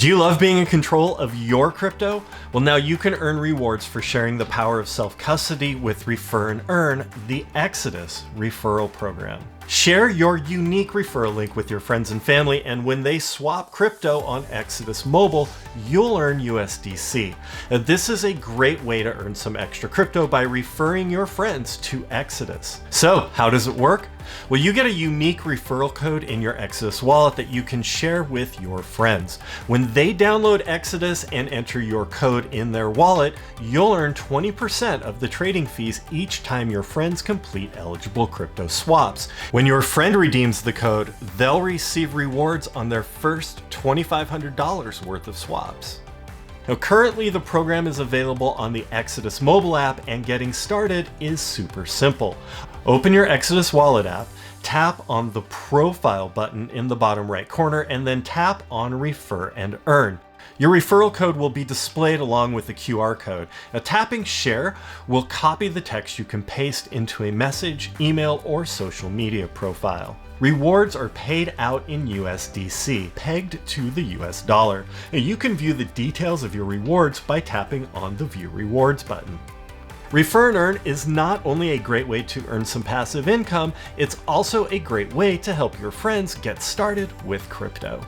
Do you love being in control of your crypto? Well, now you can earn rewards for sharing the power of self-custody with Refer and Earn, the Exodus referral program. Share your unique referral link with your friends and family, and when they swap crypto on Exodus Mobile, you'll earn USDC. Now, this is a great way to earn some extra crypto by referring your friends to Exodus. So, how does it work? Well, you get a unique referral code in your Exodus wallet that you can share with your friends. When they download Exodus and enter your code in their wallet, you'll earn 20% of the trading fees each time your friends complete eligible crypto swaps. When your friend redeems the code, they'll receive rewards on their first $2,500 worth of swaps. Now, currently the program is available on the Exodus mobile app, and getting started is super simple. Open your Exodus wallet app, tap on the profile button in the bottom right corner, and then tap on Refer and Earn. Your referral code will be displayed along with the QR code. Now, tapping Share will copy the text you can paste into a message, email, or social media profile. Rewards are paid out in USDC, pegged to the US dollar. Now, you can view the details of your rewards by tapping on the View Rewards button. Refer and Earn is not only a great way to earn some passive income, it's also a great way to help your friends get started with crypto.